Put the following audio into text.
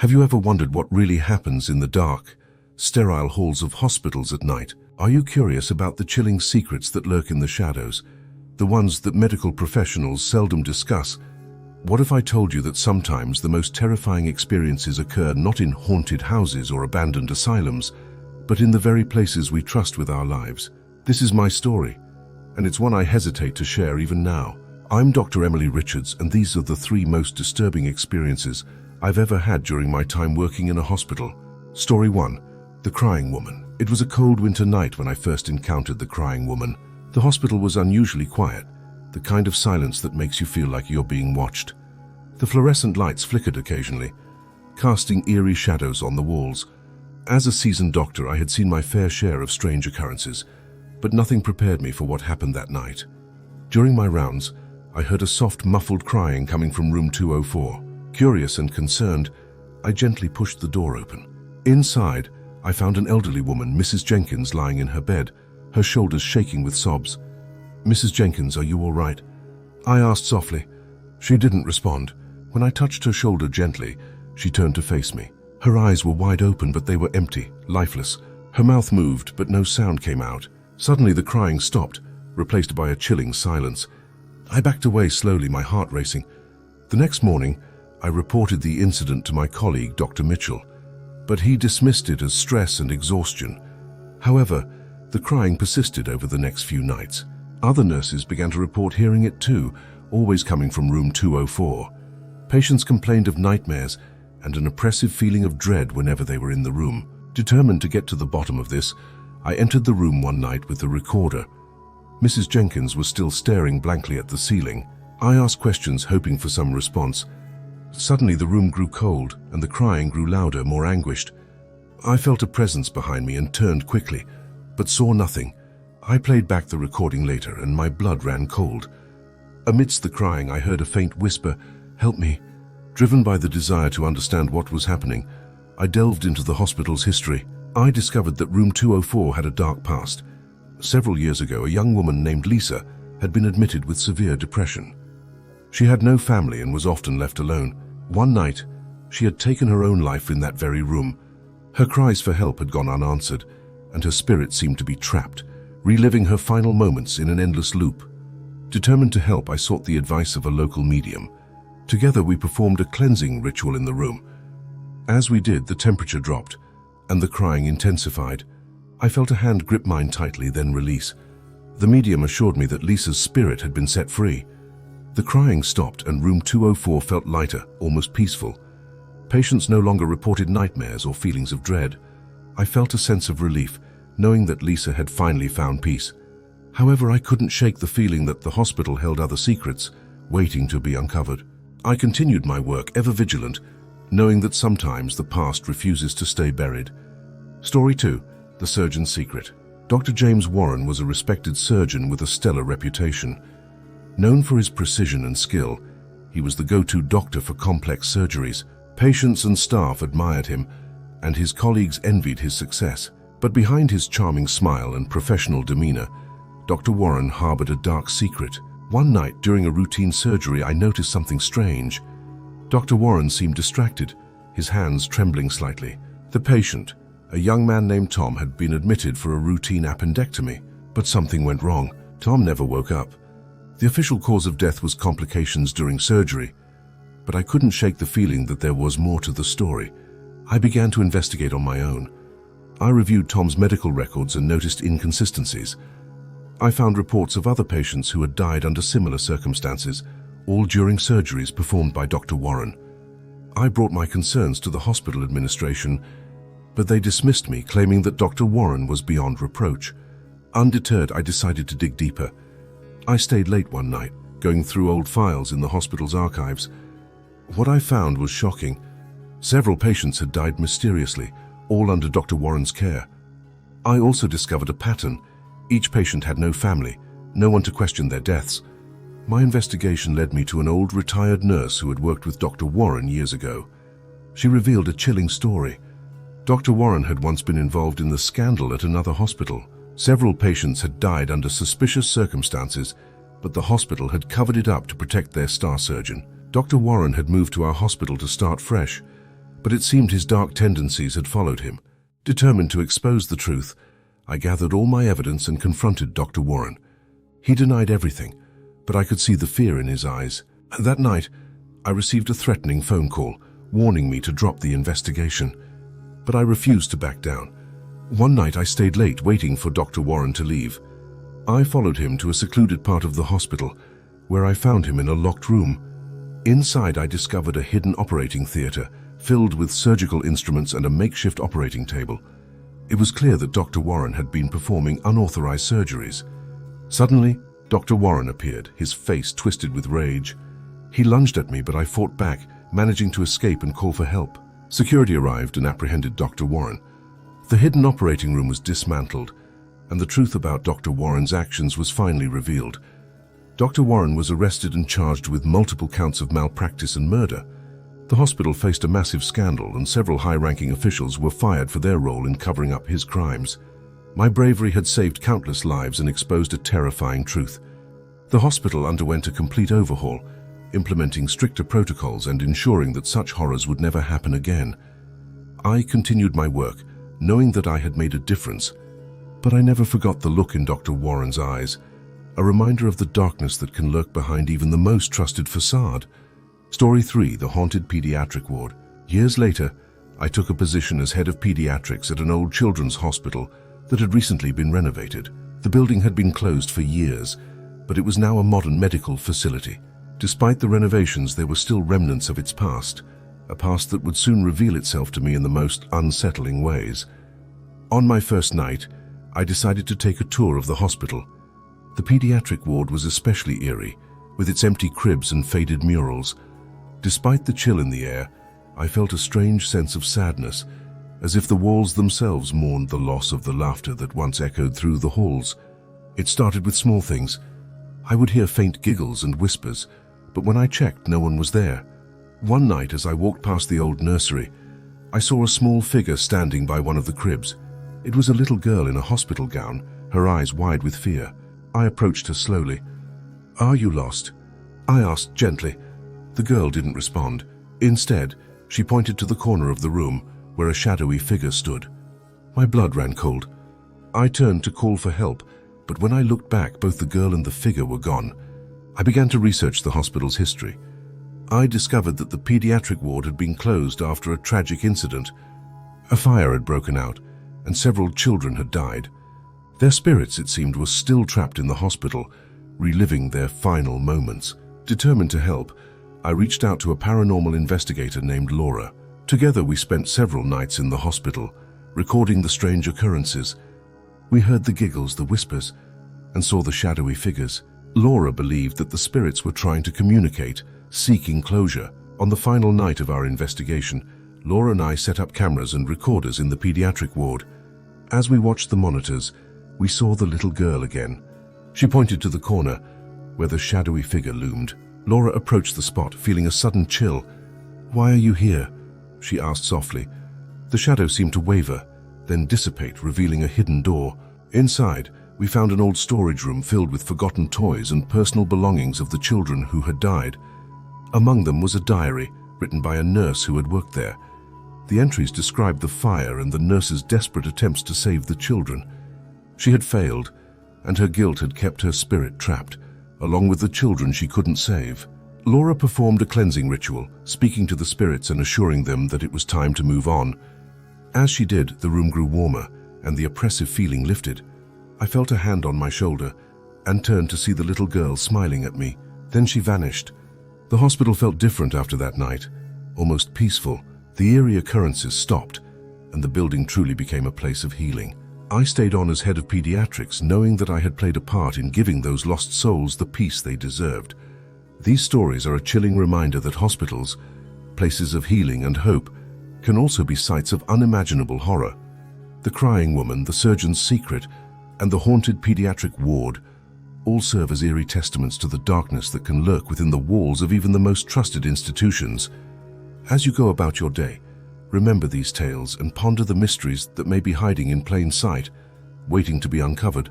Have you ever wondered what really happens in the dark, sterile halls of hospitals at night? Are you curious about the chilling secrets that lurk in the shadows, the ones that medical professionals seldom discuss? What if I told you that sometimes the most terrifying experiences occur not in haunted houses or abandoned asylums, but in the very places we trust with our lives? This is my story, and it's one I hesitate to share even now. I'm Dr. Emily Richards, and these are the 3 most disturbing experiences I've ever had during my time working in a hospital. Story 1. The Crying Woman. It was a cold winter night when I first encountered the Crying Woman. The hospital was unusually quiet, the kind of silence that makes you feel like you're being watched. The fluorescent lights flickered occasionally, casting eerie shadows on the walls. As a seasoned doctor, I had seen my fair share of strange occurrences, but nothing prepared me for what happened that night. During my rounds, I heard a soft, muffled crying coming from room 204. Curious and concerned, I gently pushed the door open. Inside, I found an elderly woman, Mrs. Jenkins, lying in her bed, her shoulders shaking with sobs. "Mrs. Jenkins, are you all right?" I asked softly. She didn't respond. When I touched her shoulder gently, she turned to face me. Her eyes were wide open, but they were empty, lifeless. Her mouth moved, but no sound came out. Suddenly, the crying stopped, replaced by a chilling silence. I backed away slowly, my heart racing. The next morning, I reported the incident to my colleague, Dr. Mitchell, but he dismissed it as stress and exhaustion. However, the crying persisted over the next few nights. Other nurses began to report hearing it too, always coming from room 204. Patients complained of nightmares and an oppressive feeling of dread whenever they were in the room. Determined to get to the bottom of this, I entered the room one night with the recorder. Mrs. Jenkins was still staring blankly at the ceiling. I asked questions, hoping for some response. Suddenly, the room grew cold, and the crying grew louder, more anguished. I felt a presence behind me and turned quickly, but saw nothing. I played back the recording later, and my blood ran cold. Amidst the crying, I heard a faint whisper, "Help me." Driven by the desire to understand what was happening, I delved into the hospital's history. I discovered that room 204 had a dark past. Several years ago, a young woman named Lisa had been admitted with severe depression. She had no family and was often left alone. One night, she had taken her own life in that very room. Her cries for help had gone unanswered, and her spirit seemed to be trapped, reliving her final moments in an endless loop. Determined to help, I sought the advice of a local medium. Together, we performed a cleansing ritual in the room. As we did, the temperature dropped, and the crying intensified. I felt a hand grip mine tightly, then release. The medium assured me that Lisa's spirit had been set free. The crying stopped, and room 204 felt lighter, almost peaceful. Patients no longer reported nightmares or feelings of dread. I felt a sense of relief, knowing that Lisa had finally found peace. However, I couldn't shake the feeling that the hospital held other secrets, waiting to be uncovered. I continued my work, ever vigilant, knowing that sometimes the past refuses to stay buried. Story 2. The Surgeon's Secret. Dr. James Warren was a respected surgeon with a stellar reputation. Known for his precision and skill, he was the go-to doctor for complex surgeries. Patients and staff admired him, and his colleagues envied his success. But behind his charming smile and professional demeanor, Dr. Warren harbored a dark secret. One night during a routine surgery, I noticed something strange. Dr. Warren seemed distracted, his hands trembling slightly. The patient, a young man named Tom, had been admitted for a routine appendectomy, but something went wrong. Tom never woke up. The official cause of death was complications during surgery, but I couldn't shake the feeling that there was more to the story. I began to investigate on my own. I reviewed Tom's medical records and noticed inconsistencies. I found reports of other patients who had died under similar circumstances, all during surgeries performed by Dr. Warren. I brought my concerns to the hospital administration, but they dismissed me, claiming that Dr. Warren was beyond reproach. Undeterred, I decided to dig deeper. I stayed late one night, going through old files in the hospital's archives. What I found was shocking. Several patients had died mysteriously, all under Dr. Warren's care. I also discovered a pattern. Each patient had no family, no one to question their deaths. My investigation led me to an old retired nurse who had worked with Dr. Warren years ago. She revealed a chilling story. Dr. Warren had once been involved in the scandal at another hospital. Several patients had died under suspicious circumstances, but the hospital had covered it up to protect their star surgeon. Dr. Warren had moved to our hospital to start fresh, but it seemed his dark tendencies had followed him. Determined to expose the truth, I gathered all my evidence and confronted Dr. Warren. He denied everything, but I could see the fear in his eyes. That night, I received a threatening phone call, warning me to drop the investigation. But I refused to back down. One night I stayed late waiting for Dr. Warren to leave. I followed him to a secluded part of the hospital, where I found him in a locked room. Inside I discovered a hidden operating theater, filled with surgical instruments and a makeshift operating table. It was clear that Dr. Warren had been performing unauthorized surgeries. Suddenly, Dr. Warren appeared, his face twisted with rage. He lunged at me, but I fought back, managing to escape and call for help. Security arrived and apprehended Dr. Warren. The hidden operating room was dismantled, and the truth about Dr. Warren's actions was finally revealed. Dr. Warren was arrested and charged with multiple counts of malpractice and murder. The hospital faced a massive scandal, and several high-ranking officials were fired for their role in covering up his crimes. My bravery had saved countless lives and exposed a terrifying truth. The hospital underwent a complete overhaul, implementing stricter protocols and ensuring that such horrors would never happen again. I continued my work, knowing that I had made a difference, but I never forgot the look in Dr. Warren's eyes, a reminder of the darkness that can lurk behind even the most trusted facade. Story 3: The Haunted Pediatric Ward. Years later, I took a position as head of pediatrics at an old children's hospital that had recently been renovated. The building had been closed for years, but it was now a modern medical facility. Despite the renovations, there were still remnants of its past, a past that would soon reveal itself to me in the most unsettling ways. On my first night, I decided to take a tour of the hospital. The pediatric ward was especially eerie, with its empty cribs and faded murals. Despite the chill in the air, I felt a strange sense of sadness, as if the walls themselves mourned the loss of the laughter that once echoed through the halls. It started with small things. I would hear faint giggles and whispers, but when I checked, no one was there. One night, as I walked past the old nursery, I saw a small figure standing by one of the cribs. It was a little girl in a hospital gown, her eyes wide with fear. I approached her slowly. "Are you lost?" I asked gently. The girl didn't respond. Instead, she pointed to the corner of the room, where a shadowy figure stood. My blood ran cold. I turned to call for help, but when I looked back, both the girl and the figure were gone. I began to research the hospital's history. I discovered that the pediatric ward had been closed after a tragic incident. A fire had broken out, and several children had died. Their spirits, it seemed, were still trapped in the hospital, reliving their final moments. Determined to help, I reached out to a paranormal investigator named Laura. Together we spent several nights in the hospital, recording the strange occurrences. We heard the giggles, the whispers, and saw the shadowy figures. Laura believed that the spirits were trying to communicate, seeking closure. On the final night of our investigation, Laura and I set up cameras and recorders in the pediatric ward. As we watched the monitors, we saw the little girl again. She pointed to the corner, where the shadowy figure loomed. Laura approached the spot, feeling a sudden chill. "Why are you here?" she asked softly. The shadow seemed to waver, then dissipate, revealing a hidden door. Inside, we found an old storage room filled with forgotten toys and personal belongings of the children who had died. Among them was a diary, written by a nurse who had worked there. The entries described the fire and the nurse's desperate attempts to save the children. She had failed, and her guilt had kept her spirit trapped, along with the children she couldn't save. Laura performed a cleansing ritual, speaking to the spirits and assuring them that it was time to move on. As she did, the room grew warmer, and the oppressive feeling lifted. I felt a hand on my shoulder, and turned to see the little girl smiling at me. Then she vanished. The hospital felt different after that night, almost peaceful. The eerie occurrences stopped, and the building truly became a place of healing. I stayed on as head of pediatrics, knowing that I had played a part in giving those lost souls the peace they deserved. These stories are a chilling reminder that hospitals, places of healing and hope, can also be sites of unimaginable horror. The crying woman, the surgeon's secret, and the haunted pediatric ward all serve as eerie testaments to the darkness that can lurk within the walls of even the most trusted institutions. As you go about your day, remember these tales and ponder the mysteries that may be hiding in plain sight, waiting to be uncovered.